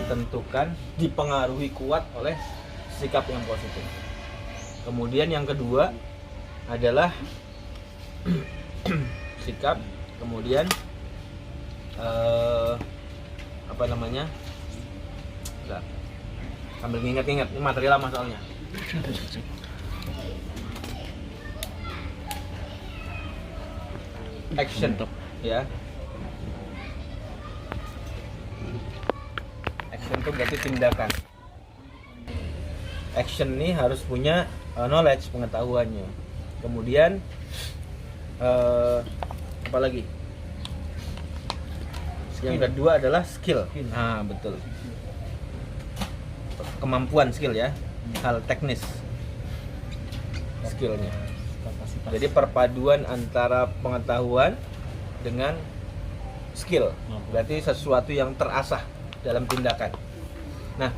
ditentukan, dipengaruhi kuat oleh sikap yang positif. Kemudian yang kedua adalah sikap, kemudian apa namanya? Bentar. Sambil nginget-nginget, ini materi lama soalnya. Action, ya. Action itu berarti tindakan. Action nih harus punya knowledge, pengetahuannya. Kemudian apa lagi? Yang kedua adalah skill. Nah, betul. Kemampuan, skill ya. Hal teknis. Skillnya. Jadi perpaduan antara pengetahuan dengan skill. Berarti sesuatu yang terasah dalam tindakan. Nah,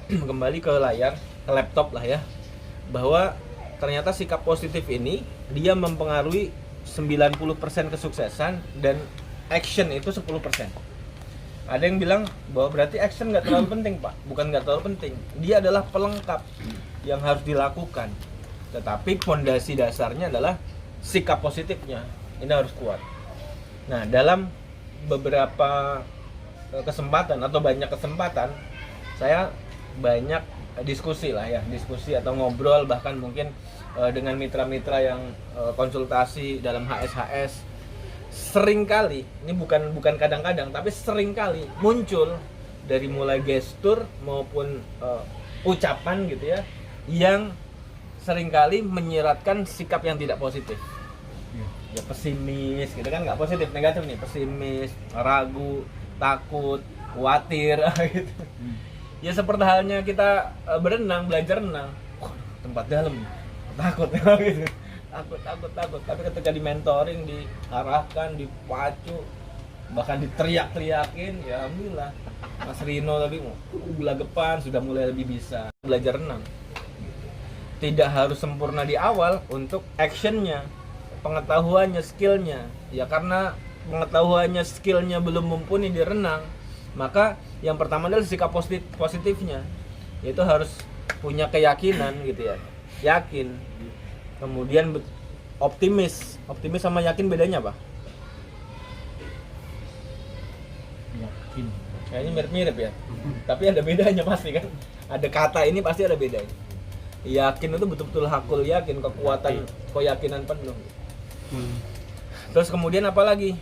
kembali ke layar, ke laptop lah ya, bahwa ternyata sikap positif ini dia mempengaruhi 90% kesuksesan dan action itu 10%. Ada yang bilang bahwa berarti action nggak terlalu penting, Pak. Bukan nggak terlalu penting, dia adalah pelengkap yang harus dilakukan. Tetapi fondasi dasarnya adalah sikap positifnya. Ini harus kuat. Nah, dalam beberapa kesempatan atau banyak kesempatan saya banyak diskusi lah ya, diskusi atau ngobrol, bahkan mungkin dengan mitra-mitra yang konsultasi dalam HSHS. Seringkali, ini bukan kadang-kadang, tapi seringkali muncul dari mulai gestur maupun ucapan gitu ya, yang seringkali menyiratkan sikap yang tidak positif. Ya pesimis gitu kan, nggak positif, negatif nih, pesimis, ragu, takut, khawatir gitu. Ya seperti halnya kita berenang, belajar renang, tempat dalam, takut gitu. Takut. Tapi ketika di mentoring, diarahkan, dipacu, bahkan diteriak-teriakin, ya alhamdulillah. Mas Rino tadi gelagapan, sudah mulai lebih bisa belajar renang. Tidak harus sempurna di awal untuk actionnya, pengetahuannya, skillnya. Ya karena pengetahuannya, skillnya belum mumpuni di renang, maka yang pertama adalah sikap positifnya, yaitu harus punya keyakinan gitu ya, yakin. Kemudian optimis sama yakin bedanya apa? Yakin. Kayaknya mirip-mirip ya, tapi ada bedanya pasti kan. Ada kata ini pasti ada bedanya. Yakin itu betul-betul hakul yakin, kekuatan, keyakinan penuh. Terus kemudian apa lagi?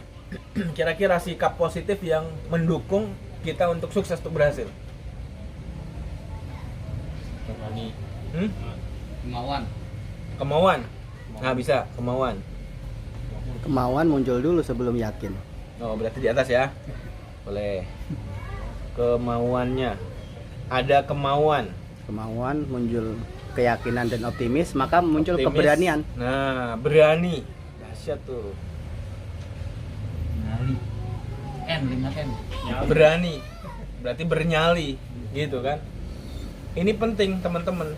Kira-kira sikap positif yang mendukung kita untuk sukses, untuk berhasil. Berani. Kemauan. Nah, bisa kemauan. Kemauan muncul dulu sebelum yakin. Oh, berarti di atas ya. Boleh. Kemauannya. Ada kemauan. Kemauan muncul keyakinan dan optimis, maka muncul Optimis. keberanian. Nah, berani. Dahsyat tuh. Nyali. N. Berani. Berarti bernyali, gitu kan. Ini penting, teman-teman.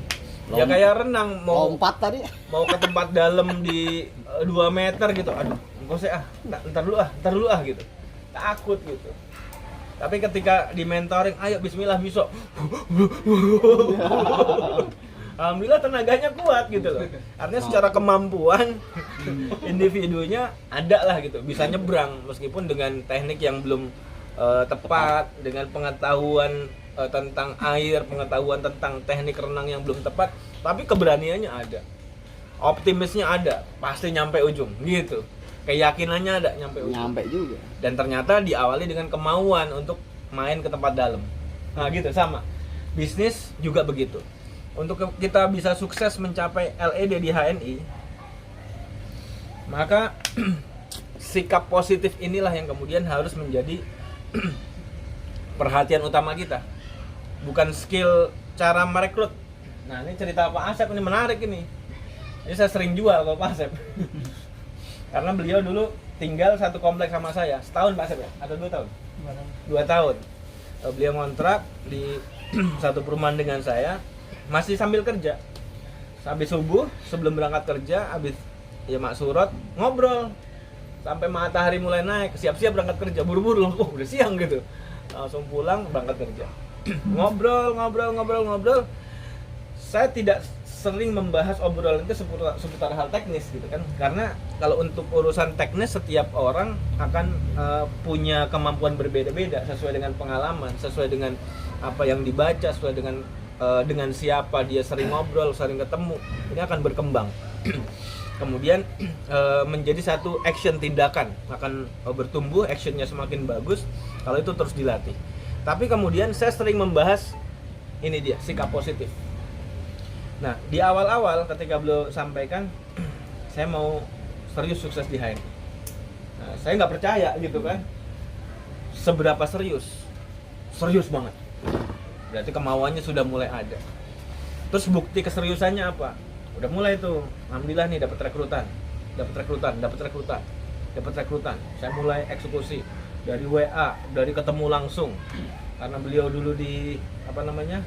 Ya kayak renang, mau Lompat tadi. mau ke tempat dalam di 2 meter gitu. Aduh, enggak usah ntar dulu gitu. Takut gitu. Tapi ketika di mentoring, ayo bismillah bisa. Alhamdulillah tenaganya kuat gitu loh. Artinya secara kemampuan individunya ada lah gitu, bisa nyebrang meskipun dengan teknik yang belum tepat, dengan pengetahuan tentang air, pengetahuan tentang teknik renang yang belum tepat, tapi keberaniannya ada. Optimisnya ada, pasti nyampe ujung gitu. Keyakinannya ada, nyampe ujung. Nyampe juga. Dan ternyata diawali dengan kemauan untuk main ke tempat dalam. Nah gitu, sama. Bisnis juga begitu. Untuk kita bisa sukses mencapai LED di HNI, maka sikap positif inilah yang kemudian harus menjadi perhatian utama kita. Bukan skill cara merekrut. Nah ini cerita Pak Asep ini menarik ini. Ini saya sering jual kalau Pak Asep. Karena beliau dulu tinggal satu kompleks sama saya. Setahun Pak Asep ya? Atau 2 tahun? 2 tahun. Beliau ngontrak di satu perumahan dengan saya. Masih sambil kerja. Habis subuh, sebelum berangkat kerja, habis ya mak surot, ngobrol sampai matahari mulai naik, siap-siap berangkat kerja, buru-buru, udah siang gitu. langsung pulang berangkat kerja. ngobrol. Saya tidak sering membahas obrolan itu seputar hal teknis gitu kan, karena kalau untuk urusan teknis setiap orang akan punya kemampuan berbeda-beda sesuai dengan pengalaman, sesuai dengan apa yang dibaca, sesuai dengan siapa dia sering ngobrol, sering ketemu, ini akan berkembang. Kemudian menjadi satu action, tindakan akan bertumbuh, actionnya semakin bagus kalau itu terus dilatih. Tapi kemudian saya sering membahas ini dia, sikap positif. Nah, di awal-awal ketika beliau sampaikan saya mau serius sukses di HNI. Nah, saya nggak percaya gitu kan. Seberapa serius? Serius banget. Berarti kemauannya sudah mulai ada. Terus bukti keseriusannya apa? Udah mulai tuh. Alhamdulillah nih dapat rekrutan. Saya mulai eksekusi dari WA, dari ketemu langsung. Karena beliau dulu di apa namanya?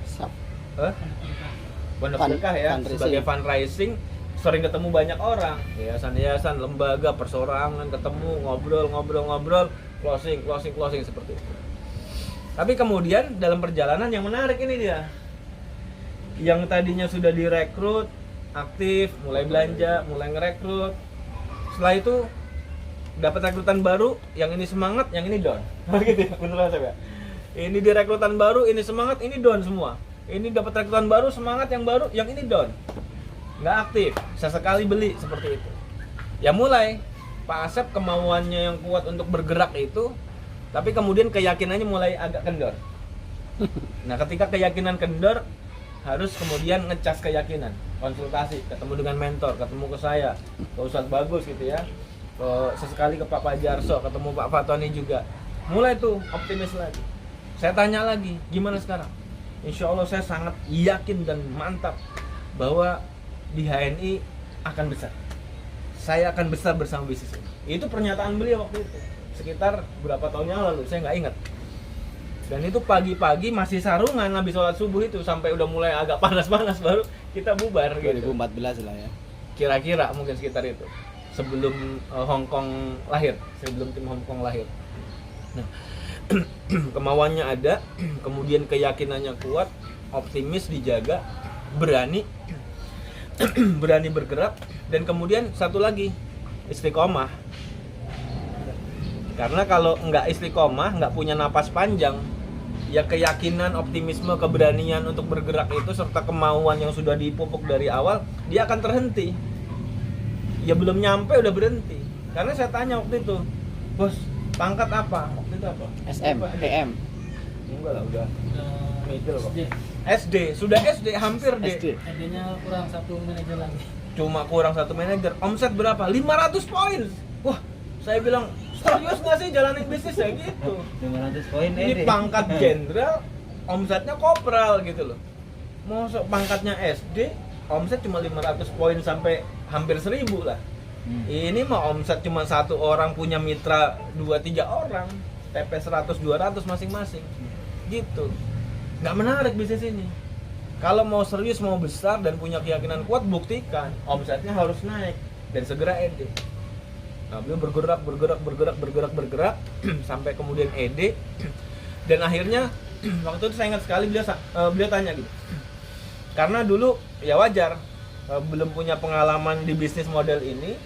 Pondok Berkah ya, sebagai fundraising sering ketemu banyak orang, yayasan-yayasan, lembaga, persorangan, ketemu, ngobrol, closing seperti itu. Tapi kemudian dalam perjalanan yang menarik ini dia, yang tadinya sudah direkrut, aktif, mulai belanja, mulai ngerekrut, setelah itu dapat rekrutan baru, yang ini semangat, yang ini down. Gitu ya, beneran saya. Ini direkrutan baru, ini semangat, ini down semua. Ini dapat rekrutan baru, semangat yang baru, yang ini down, nggak aktif, sesekali beli seperti itu. Ya mulai Pak Asep kemauannya yang kuat untuk bergerak itu, tapi kemudian keyakinannya mulai agak kendor. Nah, ketika keyakinan kendor, harus kemudian ngecas keyakinan, konsultasi, ketemu dengan mentor, ketemu ke saya, ke Ustadz Bagus gitu ya, sesekali ke Pak Pajarso, ketemu Pak Fatoni juga. Mulai tuh optimis lagi. Saya tanya lagi, gimana sekarang? Insya Allah saya sangat yakin dan mantap bahwa di HNI akan besar. Saya akan besar bersama bisnis ini. Itu pernyataan beliau waktu itu. Sekitar berapa tahun yang lalu, saya nggak ingat. Dan itu pagi-pagi masih sarungan habis sholat subuh itu, sampai udah mulai agak panas-panas baru kita bubar 2014 gitu. lah ya. Kira-kira mungkin sekitar itu. Sebelum Hong Kong lahir, sebelum tim Hong Kong lahir. Nah, kemauannya ada, kemudian keyakinannya kuat, optimis dijaga, berani bergerak, dan kemudian satu lagi, istiqomah. Karena kalau nggak istiqomah, nggak punya napas panjang, ya keyakinan, optimisme, keberanian untuk bergerak itu serta kemauan yang sudah dipupuk dari awal, dia akan terhenti. Ya belum nyampe udah berhenti. Karena saya tanya waktu itu, bos, pangkat apa? Waktu itu apa? SM, PM. Enggak lah, udah middle kok. SD. SD, sudah SD, hampir D. SD. SD-nya kurang satu manajer lagi. Cuma kurang satu manajer. Omset berapa? 500 poin. Wah, saya bilang, serius nggak sih jalanin bisnis ya gitu? 500 poin Ini pangkat jenderal, omsetnya kopral gitu loh. Mau pangkatnya SD, omset cuma 500 poin sampai hampir 1000 lah. Ini mah omset cuma satu orang, punya mitra 2-3 orang, TP 100-200 masing-masing gitu. Nggak menarik bisnis ini. Kalau mau serius, mau besar dan punya keyakinan kuat, buktikan omsetnya harus naik dan segera ED. Nah, beliau bergerak sampai kemudian ED. Dan akhirnya waktu itu saya ingat sekali beliau tanya gitu, karena dulu ya wajar, belum punya pengalaman di bisnis model ini,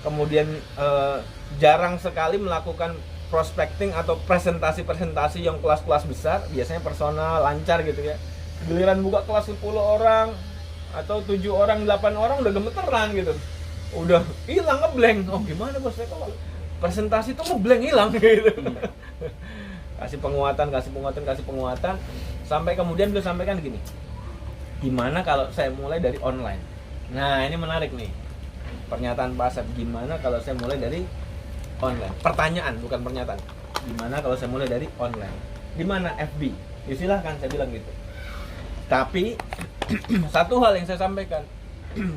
kemudian jarang sekali melakukan prospecting atau presentasi yang kelas-kelas besar, biasanya personal, lancar gitu ya. Giliran buka kelas 10 orang atau 7 orang, 8 orang udah gemeteran gitu. Udah hilang, ngeblank. Oh gimana bos, saya kalau presentasi tuh ngeblank, hilang gitu. Kasih penguatan. Sampai kemudian beliau sampaikan gini, gimana kalau saya mulai dari online? Nah ini menarik nih, pernyataan Pak Asep, gimana kalau saya mulai dari online? Pertanyaan, bukan pernyataan. Gimana kalau saya mulai dari online? Di mana? FB. Ya silahkan, saya bilang gitu. Tapi satu hal yang saya sampaikan,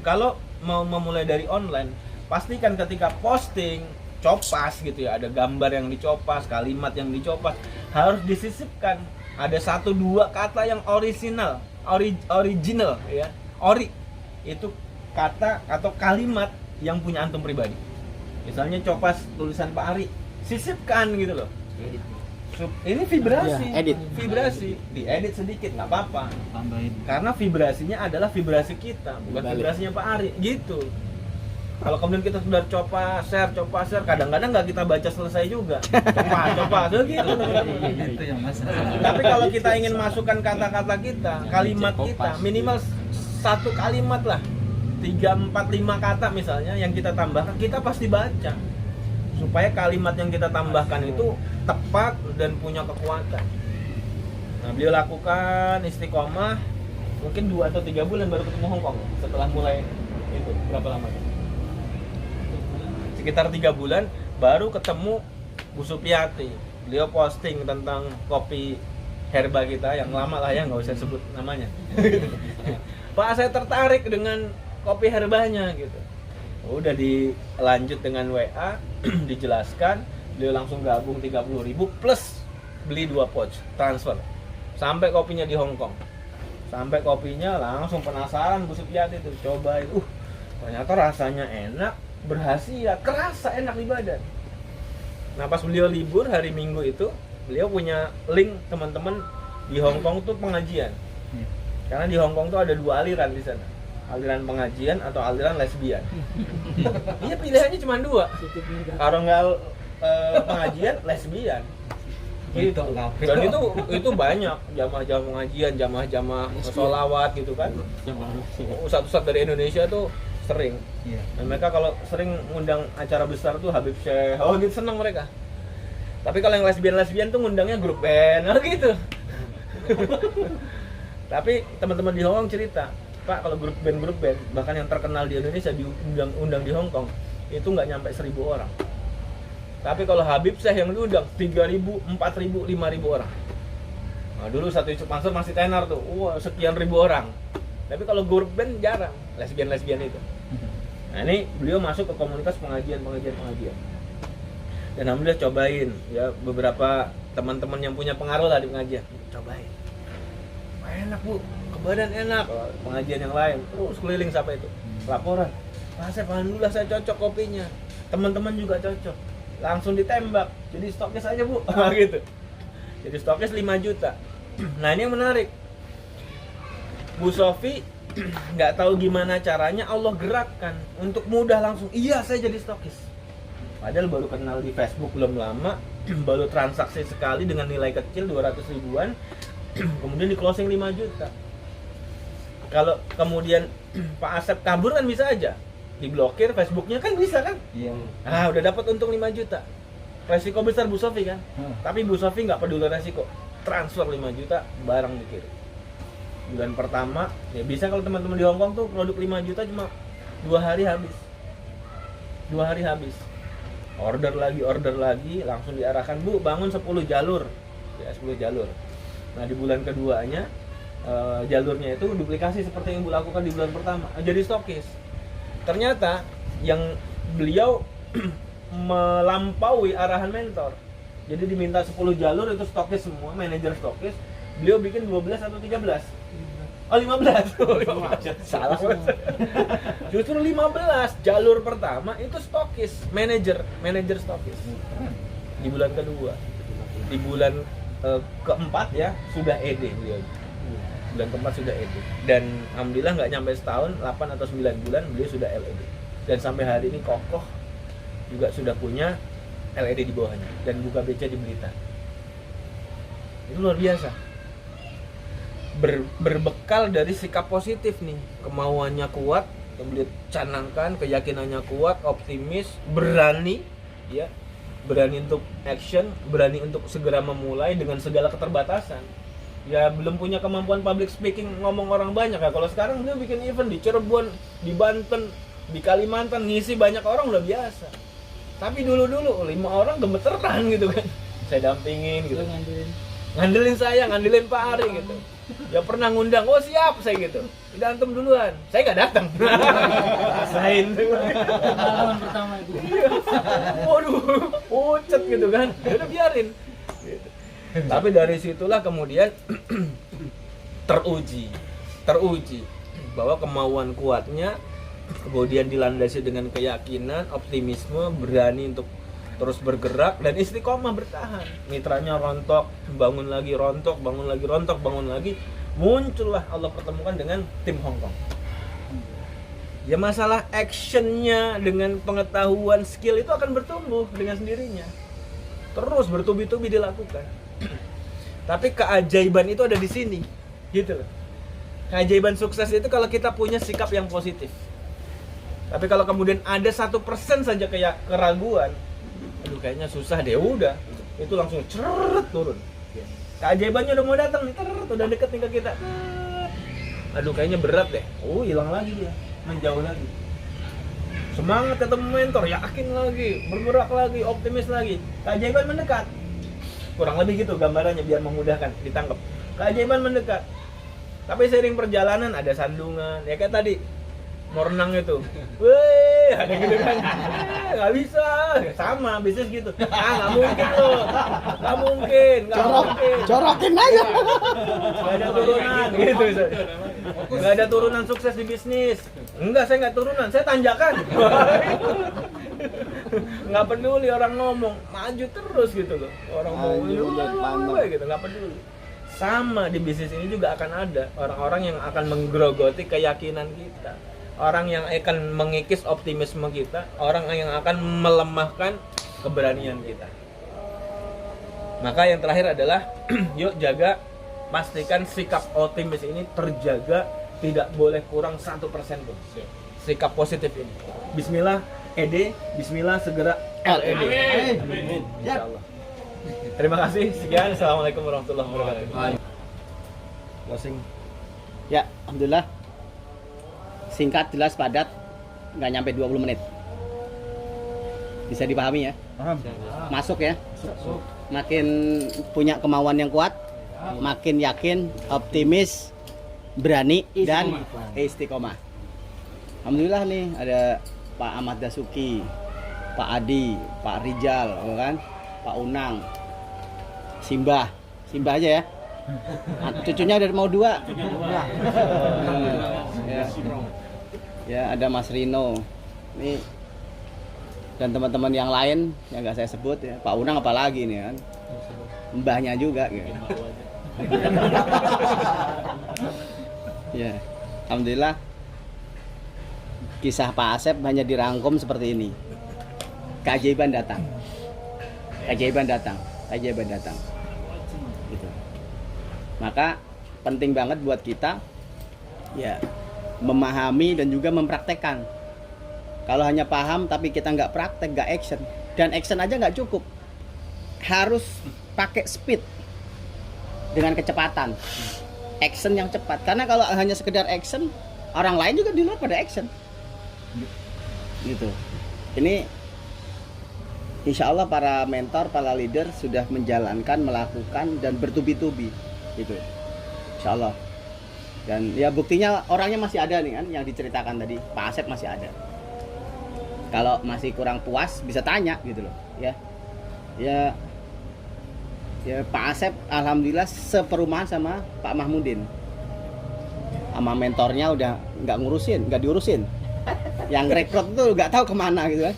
kalau mau memulai dari online, pastikan ketika posting, copas gitu ya, ada gambar yang dicopas, kalimat yang dicopas, harus disisipkan ada 1-2 kata yang original ya. Ori itu kata atau kalimat yang punya antum pribadi. Misalnya copas tulisan Pak Ari, sisipkan gitu loh. Ini vibrasi, Ya, edit. vibrasi, diedit sedikit nggak apa-apa. Tambahin. Karena vibrasinya adalah vibrasi kita, bukan Balik. vibrasinya Pak Ari, gitu. Kalau kemudian kita sudah coba share, kadang-kadang nggak kita baca selesai juga. Coba, gitu. Itu yang masalah. Tapi kalau kita ingin masukkan kata-kata kita, kalimat kita, minimal satu kalimat lah, 3, 4, 5 kata misalnya yang kita tambahkan, kita pasti baca. Supaya kalimat yang kita tambahkan itu tepat dan punya kekuatan. Nah, beliau lakukan istiqomah mungkin 2 atau 3 bulan baru ketemu Hongkong setelah mulai itu. Berapa lama? Sekitar 3 bulan baru ketemu Bu Supiati. Beliau posting tentang kopi herba kita yang lama lah ya, nggak usah sebut namanya. Pak, saya tertarik dengan kopi herbanya gitu. Udah dilanjut dengan WA, dijelaskan, beliau langsung gabung 30.000 plus beli 2 pouch transfer. Sampai kopinya di Hong Kong. Sampai kopinya langsung penasaran Bu Supiati tuh, cobain. Ternyata rasanya enak, berhasil, kerasa enak di badan. Nah, pas beliau libur hari Minggu itu, beliau punya link teman-teman di Hong Kong tuh pengajian. Karena di Hong Kong tuh ada 2 aliran di sana. Aliran pengajian atau aliran lesbian. Iya, pilihannya cuma 2. Kalau nggak pengajian, lesbian. Gitu. Dan itu banyak jamaah-jamaah pengajian, jamaah-jamaah sholawat gitu kan. Ustadz-ustadz dari Indonesia tuh sering. Dan mereka kalau sering ngundang acara besar tuh Habib Syekh, gitu senang mereka. Tapi kalau yang lesbian-lesbian tuh ngundangnya grup band, gitu. Tapi teman-teman di Hong Kong cerita, Pak, kalau grup band bahkan yang terkenal di Indonesia diundang di Hong Kong itu nggak nyampe 1.000 orang. Tapi kalau Habib Syekh yang diundang 3.000, 4.000, 5.000 orang. Nah, dulu satu Yusuf Mansur masih tenar tuh, sekian ribu orang. Tapi kalau grup band jarang, lesbian itu. Nah, ini beliau masuk ke komunitas pengajian. Dan alhamdulillah cobain ya, beberapa teman-teman yang punya pengaruh lah di pengajian. Cobain. Enak Bu, ke badan enak. Pengajian yang lain terus keliling sampai itu. Laporan. Pak Asep, alhamdulillah saya cocok kopinya. Teman-teman juga cocok. Langsung ditembak. Jadi stokis aja Bu. Gitu. Jadi stokis 5 juta. Nah, ini yang menarik. Bu Sofi nggak tahu gimana caranya Allah gerakkan untuk mudah langsung. Iya, saya jadi stokis. Padahal baru kenal di Facebook belum lama, baru transaksi sekali dengan nilai kecil 200 ribuan, kemudian di closing 5 juta. Kalau kemudian Pak Asep kabur kan bisa aja, diblokir Facebooknya kan bisa kan? Iya. Udah dapat untung 5 juta. Resiko besar Bu Sofi kan? Tapi Bu Sofi nggak peduli resiko, transfer 5 juta, barang dikirim. Bulan pertama, ya bisa kalau teman-teman di Hong Kong tuh produk 5 juta cuma 2 hari habis. 2 hari habis. Order lagi, langsung diarahkan, Bu, bangun 10 jalur. Ya, 10 jalur. Nah, di bulan keduanya, jalurnya itu duplikasi seperti yang Bu lakukan di bulan pertama. Jadi stokis. Ternyata, yang beliau melampaui arahan mentor. Jadi diminta 10 jalur itu stokis semua, manajer stokis. Beliau bikin 12 atau 13. Oh, 15. 15. Salah. Justru 15 jalur pertama itu stokis, manajer stokis. Di bulan kedua. Di bulan keempat ya sudah ED beliau. Bulan keempat sudah ED. Dan alhamdulillah nggak nyampe setahun, 8 atau 9 bulan beliau sudah LED. Dan sampai hari ini kokoh juga sudah punya LED di bawahnya dan buka BC di Blitar. Itu luar biasa. Berbekal dari sikap positif nih, kemauannya kuat, yang beliau canangkan, keyakinannya kuat, optimis, berani, ya, berani untuk action, berani untuk segera memulai dengan segala keterbatasan. Ya, belum punya kemampuan public speaking, ngomong orang banyak ya. Kalau sekarang beliau bikin event di Cirebon, di Banten, di Kalimantan, ngisi banyak orang udah biasa. Tapi dulu 5 orang gemeteran gitu kan. Saya dampingin gitu. Ngandelin saya, ngandelin Pak Ari gitu. Ya pernah ngundang, oh siap saya gitu. Tidak antum duluan, saya nggak datang. Rasain. Pengalaman pertama itu. Waduh, pucet gitu kan. Ya udah biarin. Gitu. Tapi dari situlah kemudian teruji bahwa kemauan kuatnya, kemudian dilandasi dengan keyakinan, optimisme, berani untuk terus bergerak dan istiqomah bertahan. Mitranya rontok, bangun lagi, rontok, bangun lagi, rontok, bangun lagi. Muncullah Allah pertemukan dengan tim Hong Kong. Ya masalah actionnya dengan pengetahuan skill itu akan bertumbuh dengan sendirinya. Terus bertubi-tubi dilakukan. Tapi keajaiban itu ada di sini, gitu loh. Keajaiban sukses itu kalau kita punya sikap yang positif. Tapi kalau kemudian ada 1% saja kayak keraguan, aduh kayaknya susah deh, udah itu langsung ceret turun. Keajaibannya udah mau datang nih, udah deket nih ke kita. Aduh kayaknya berat deh, hilang lagi dia, menjauh lagi. Semangat ketemu mentor, yakin lagi, bergerak lagi, optimis lagi. Keajaiban mendekat. Kurang lebih gitu gambarannya biar memudahkan ditangkap. Keajaiban mendekat. Tapi seiring perjalanan ada sandungan, ya kayak tadi mau renang itu, weh ada gitu kan, nggak bisa, sama bisnis gitu, nggak mungkin loh, nggak mungkin, Corokin aja. nggak ada turunan gitu, nggak ada turunan sukses di bisnis, enggak saya nggak turunan, saya tanjakan, nggak peduli orang ngomong, maju terus gitu loh, orang ngomong, gitu nggak peduli. Sama di bisnis ini juga akan ada orang-orang yang akan menggerogoti keyakinan kita. Orang yang akan mengikis optimisme kita, orang yang akan melemahkan keberanian kita. Maka yang terakhir adalah yuk jaga, pastikan sikap optimis ini terjaga, tidak boleh kurang 1% pun. Sikap positif ini. Bismillah ED, Bismillah segera LED. Amin. Insyaallah. Terima kasih. Sekian. Assalamualaikum warahmatullahi wabarakatuh. Closing. Ya, alhamdulillah. Singkat, jelas, padat, nggak nyampe 20 menit. Bisa dipahami ya? Masuk ya? Makin punya kemauan yang kuat, makin yakin, optimis, berani, dan istiqomah. Alhamdulillah nih ada Pak Ahmad Dasuki, Pak Adi, Pak Rijal, kan? Pak Unang, Simbah aja ya. Cucunya udah mau 2. Ya, ada Mas Rino nih dan teman-teman yang lain yang nggak saya sebut ya. Pak Unang apalagi nih kan, mbahnya juga gitu. Ya, alhamdulillah kisah Pak Asep hanya dirangkum seperti ini. Keajaiban datang, gitu. Maka penting banget buat kita ya memahami dan juga mempraktekkan. Kalau hanya paham tapi kita nggak praktek, nggak action, dan action aja nggak cukup, harus pakai speed dengan kecepatan, action yang cepat. Karena kalau hanya sekedar action, orang lain juga di luar pada action, gitu. Ini insya Allah para mentor, para leader sudah menjalankan, melakukan dan bertubi-tubi, gitu. Insya Allah. Dan ya buktinya orangnya masih ada nih kan, yang diceritakan tadi Pak Asep masih ada. Kalau masih kurang puas bisa tanya gitu loh ya. Ya Pak Asep alhamdulillah seperumahan sama Pak Mahmudin. Sama mentornya udah nggak diurusin. Yang rekrut tuh nggak tahu kemana gitu kan.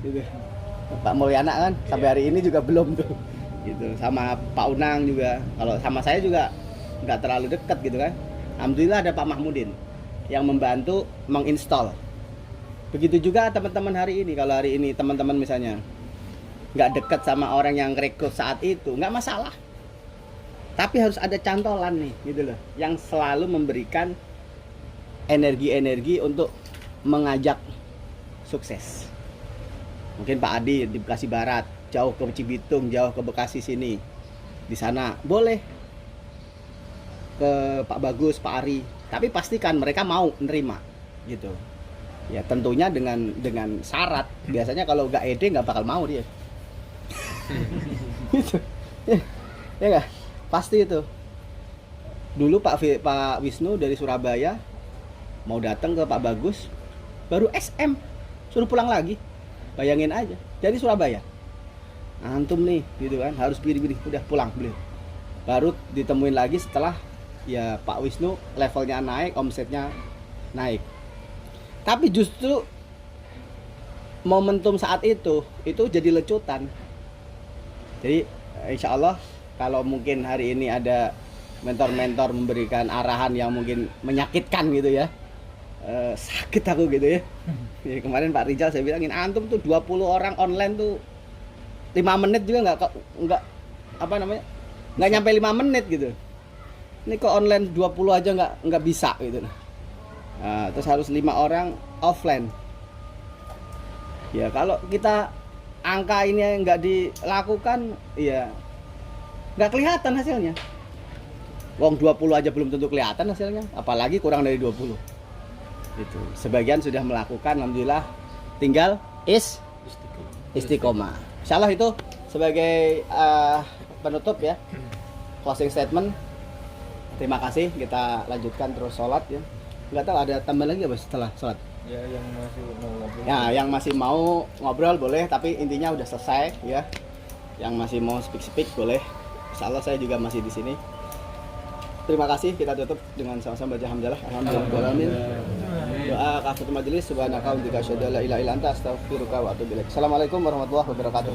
Gitu. Pak Mulyana kan sampai hari ini juga belum tuh. Gitu. Sama Pak Unang juga. Kalau sama saya juga nggak terlalu dekat gitu kan. Alhamdulillah ada Pak Mahmudin yang membantu menginstall. Begitu juga teman-teman hari ini. Kalau hari ini teman-teman misalnya nggak dekat sama orang yang rekrut saat itu, nggak masalah. Tapi harus ada cantolan nih, gitu loh, yang selalu memberikan energi-energi untuk mengajak sukses. Mungkin Pak Adi di Bekasi Barat, jauh ke Cibitung, jauh ke Bekasi sini, di sana boleh. Ke Pak Bagus, Pak Ari, tapi pastikan mereka mau menerima, gitu. Ya tentunya dengan syarat. Biasanya kalau nggak ede nggak bakal mau dia. Gitu. Ya nggak? Pasti itu. Dulu Pak Wisnu dari Surabaya mau datang ke Pak Bagus, baru SM, suruh pulang lagi. Bayangin aja, dari Surabaya. Antum nih, gitu kan, harus biri-biri, udah pulang beliau. Baru ditemuin lagi setelah ya Pak Wisnu levelnya naik, omsetnya naik. Tapi justru momentum saat itu jadi lecutan. Jadi insya Allah kalau mungkin hari ini ada mentor-mentor memberikan arahan yang mungkin menyakitkan gitu ya, sakit aku gitu ya. Jadi kemarin Pak Rijal saya bilangin, antum tuh 20 orang online tuh 5 menit juga nggak apa namanya, nggak nyampe 5 menit gitu. Ini kok online 20 aja nggak bisa gitu. Nah, terus harus 5 orang offline. Ya kalau kita angka ini nggak dilakukan, ya nggak kelihatan hasilnya. Wong 20 aja belum tentu kelihatan hasilnya, apalagi kurang dari 20. Itu. Sebagian sudah melakukan, alhamdulillah. Tinggal istiqomah. Insyaallah itu sebagai penutup ya. Closing statement. Terima kasih, kita lanjutkan terus sholat ya. Nggak tahu ada tambahan lagi apa setelah sholat? Ya yang masih mau ngobrol. Ya, yang masih mau ngobrol boleh, tapi intinya udah selesai ya. Yang masih mau speak boleh. Insyaallah saya juga masih di sini. Terima kasih, kita tutup dengan sama-sama baca hamdalah. Alhamdulillahirabbil alamin. Doa kafatul majelis, subhanaka wa bihamdika asyhadu an la ilaha illa anta astaghfiruka wa atubu ilaik. Assalamualaikum warahmatullahi wabarakatuh.